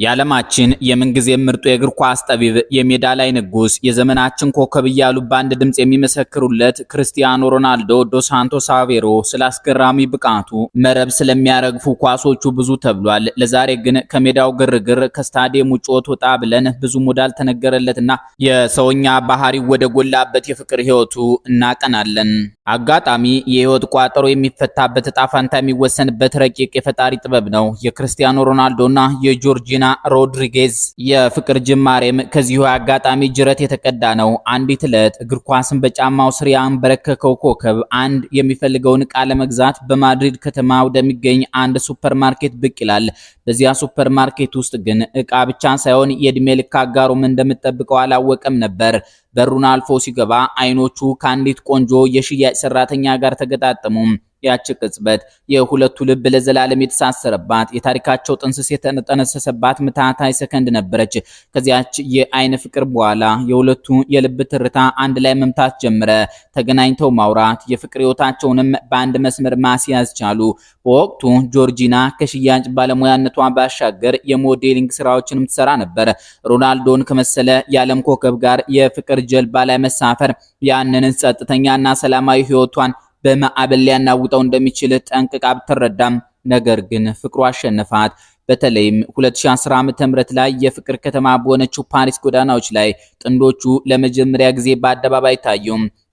የዓለማችን የምንጊዜ ምርጡ የእግር ኳስ ጠቢብ የሜዳ ላይ ንጉስ የዘመናችን ኮከብ እያሉ በአንድ ድምጽ የሚመሰክሩለት ክርስቲያኖ ሮናልዶ ዶስ ሳንቶስ አቬሮ ስላስገራሚ ብቃቱ መረብ ስለሚያረግፉ ኳሶቹ ብዙ ተብሏል። ለዛሬ ግን ከሜዳው ግርግር ከስታዲየሙ ጮት ወጣ ብለን ብዙ ሙዳል ተነገረለትና የሰውኛ ባህሪ ወደ ጎላበት የፍቅር ህይወቱ እናቀናለን። አጋጣሚ የህይወት ቋጠሮ የሚፈታበት ዕጣ ፈንታ የሚወሰንበት ረቂቅ የፈጣሪ ጥበብ ነው። የክርስቲያኖ ሮናልዶና የጆርጂና ሮድሪጌዝ የፍቅር ጅማሬም ከዚሁ አጋጣሚ ጅረት የተቀዳ ነው። አንዲት ዕለት እግር ኳስን በጫማው ስር ያንበረከከው ኮከብ አንድ የሚፈልገውን ዕቃ ለመግዛት በማድሪድ ከተማ ወደሚገኝ አንድ ሱፐርማርኬት ብቅ ይላል። በዚያ ሱፐርማርኬት ውስጥ ግን ዕቃ ብቻ ሳይሆን የእድሜ ልክ አጋሩም እንደምትጠብቀው አላወቀም ነበር። በሩን አልፎ ሲገባ አይኖቹ ከአንዲት ቆንጆ የሽያጭ ሰራተኛ ጋር ተገጣጠሙ። ያቺ ቅጽበት የሁለቱ ልብ ለዘላለም የተሳሰረባት የታሪካቸው ጥንስስ የተጠነሰሰባት ምታታይ ሰከንድ ነበረች። ከዚያች የአይን ፍቅር በኋላ የሁለቱ የልብ ትርታ አንድ ላይ መምታት ጀመረ። ተገናኝተው ማውራት የፍቅር ህይወታቸውንም በአንድ መስመር ማስያዝ ቻሉ። በወቅቱ ጆርጂና ከሽያጭ ባለሙያነቷ ባሻገር የሞዴሊንግ ስራዎችንም ትሰራ ነበር። ሮናልዶን ከመሰለ የዓለም ኮከብ ጋር የፍቅር ጀልባ ላይ መሳፈር ያንን ጸጥተኛና ሰላማዊ ህይወቷን በማዕበል ሊያናውጠው እንደሚችል ጠንቅቃ ብትረዳም ነገር ግን ፍቅሩ አሸነፋት። በተለይም 2010 ዓ.ም ላይ የፍቅር ከተማ በሆነችው ፓሪስ ጎዳናዎች ላይ ጥንዶቹ ለመጀመሪያ ጊዜ በአደባባይ ታዩ።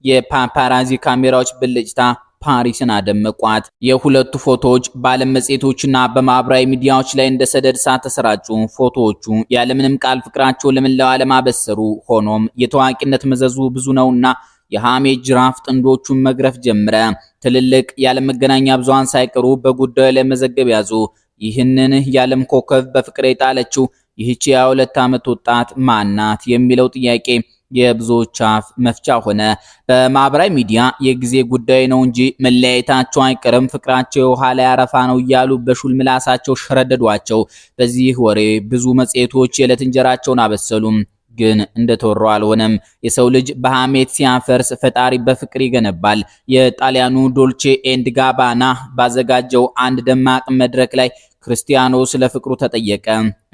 የፓፓራዚ ካሜራዎች ብልጭታ ፓሪስን አደመቋት። የሁለቱ ፎቶዎች በዓለም መጽሔቶችና በማህበራዊ ሚዲያዎች ላይ እንደ ሰደድ እሳት ተሰራጩ። ፎቶዎቹ ያለምንም ቃል ፍቅራቸው ለመላው ዓለም አበሰሩ። ሆኖም የታዋቂነት መዘዙ ብዙ ነውና የሐሜት ጅራፍ ጥንዶቹን መግረፍ ጀመረ። ትልልቅ የዓለም መገናኛ ብዙሃን ሳይቀሩ በጉዳዩ ላይ መዘገብ ያዙ። ይህንን የዓለም ኮከብ በፍቅር የጣለችው ይህች የ22 ዓመት ወጣት ማናት የሚለው ጥያቄ የብዙዎች አፍ መፍቻ ሆነ። በማህበራዊ ሚዲያ የጊዜ ጉዳይ ነው እንጂ መለያየታቸው አይቀርም፣ ፍቅራቸው ውሃ ላይ አረፋ ነው እያሉ በሹል ምላሳቸው ሸረደዷቸው። በዚህ ወሬ ብዙ መጽሔቶች የዕለት እንጀራቸውን አበሰሉም። ግን እንደተወራው አልሆነም። የሰው ልጅ በሐሜት ሲያፈርስ ፈጣሪ በፍቅር ይገነባል። የጣሊያኑ ዶልቼ ኤንድ ጋባና ባዘጋጀው አንድ ደማቅ መድረክ ላይ ክርስቲያኖ ስለ ፍቅሩ ተጠየቀ።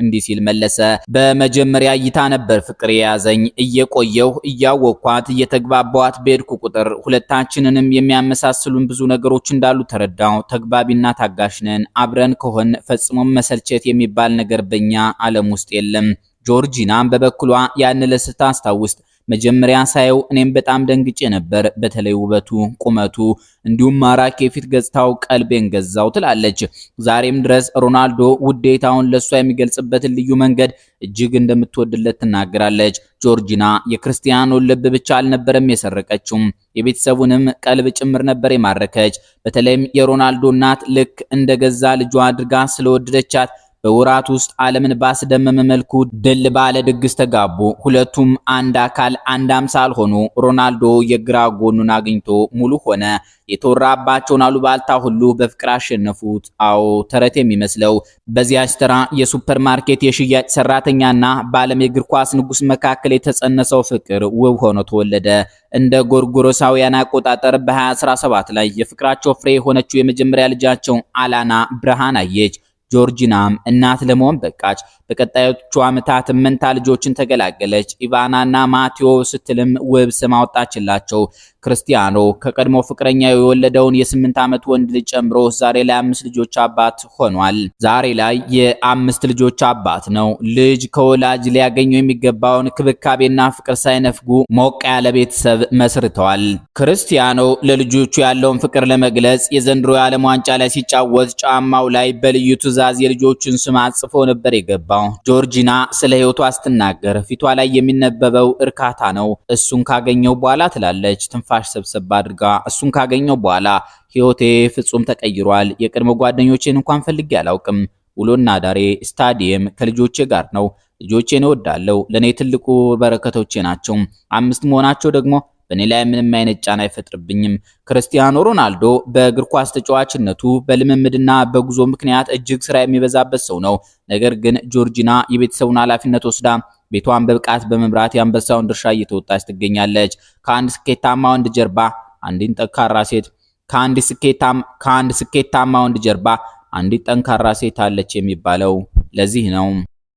እንዲህ ሲል መለሰ። በመጀመሪያ እይታ ነበር ፍቅር የያዘኝ። እየቆየሁ እያወቅኳት እየተግባባዋት በሄድኩ ቁጥር ሁለታችንንም የሚያመሳስሉን ብዙ ነገሮች እንዳሉ ተረዳው። ተግባቢና ታጋሽ ነን። አብረን ከሆን ፈጽሞ መሰልቸት የሚባል ነገር በእኛ ዓለም ውስጥ የለም። ጆርጂናም በበኩሏ ያን ለስታ አስታውስ መጀመሪያ ሳየው እኔም በጣም ደንግጬ ነበር። በተለይ ውበቱ፣ ቁመቱ እንዲሁም ማራኪ የፊት ገጽታው ቀልቤን ገዛው ትላለች። ዛሬም ድረስ ሮናልዶ ውዴታውን ለሷ የሚገልጽበትን ልዩ መንገድ እጅግ እንደምትወድለት ትናገራለች። ጆርጂና የክርስቲያኖን ልብ ብቻ አልነበረም የሰረቀችው፣ የቤተሰቡንም ቀልብ ጭምር ነበር የማረከች። በተለይም የሮናልዶ እናት ልክ እንደገዛ ልጇ አድርጋ ስለወደደቻት በወራት ውስጥ ዓለምን ባስደመመ መልኩ ድል ባለ ድግስ ተጋቡ። ሁለቱም አንድ አካል አንድ አምሳል ሆኑ። ሮናልዶ የግራ ጎኑን አግኝቶ ሙሉ ሆነ። የተወራባቸውን አሉባልታ ሁሉ በፍቅር አሸነፉት። አዎ ተረት የሚመስለው በዚያች ተራ የሱፐርማርኬት የሽያጭ ሰራተኛና በዓለም የእግር ኳስ ንጉስ መካከል የተጸነሰው ፍቅር ውብ ሆኖ ተወለደ። እንደ ጎርጎሮሳውያን አቆጣጠር በ2017 ላይ የፍቅራቸው ፍሬ የሆነችው የመጀመሪያ ልጃቸው አላና ብርሃን አየች። ጆርጂናም እናት ለመሆን በቃች። በቀጣዮቹ ዓመታት መንታ ልጆችን ተገላገለች። ኢቫናና ማቴዎ ስትልም ውብ ስም አወጣችላቸው። ክርስቲያኖ ከቀድሞ ፍቅረኛው የወለደውን የ8 ዓመት ወንድ ልጅ ጨምሮ ዛሬ ላይ 5 ልጆች አባት ሆኗል። ዛሬ ላይ የ5 ልጆች አባት ነው። ልጅ ከወላጅ ሊያገኘው የሚገባውን ክብካቤና ፍቅር ሳይነፍጉ ሞቅ ያለ ቤተሰብ መስርተዋል። ክርስቲያኖ ለልጆቹ ያለውን ፍቅር ለመግለጽ የዘንድሮ የዓለም ዋንጫ ላይ ሲጫወት ጫማው ላይ በልዩ ትዕዛዝ የልጆቹን ስም አጽፎ ነበር የገባው። ጆርጂና ስለ ህይወቷ ስትናገር ፊቷ ላይ የሚነበበው እርካታ ነው። እሱን ካገኘው በኋላ ትላለች ትንፋሽ ሰብሰብ አድርጋ፣ እሱን ካገኘው በኋላ ህይወቴ ፍጹም ተቀይሯል። የቀድሞ ጓደኞቼን እንኳን ፈልጌ አላውቅም። ውሎና ዳሬ ስታዲየም ከልጆቼ ጋር ነው። ልጆቼን እወዳለሁ። ለኔ ትልቁ በረከቶቼ ናቸው። 5 መሆናቸው ደግሞ በኔ ላይ ምንም አይነት ጫና አይፈጥርብኝም። ክርስቲያኖ ሮናልዶ በእግር ኳስ ተጫዋችነቱ በልምምድና በጉዞ ምክንያት እጅግ ስራ የሚበዛበት ሰው ነው። ነገር ግን ጆርጂና የቤተሰቡን ኃላፊነት ወስዳ ቤቷን በብቃት በመምራት የአንበሳውን ድርሻ እየተወጣች ትገኛለች። ከአንድ ስኬታማ ወንድ ጀርባ አንዲት ጠንካራ ሴት ከአንድ ስኬታማ ወንድ ጀርባ አንዲት ጠንካራ ሴት አለች የሚባለው ለዚህ ነው።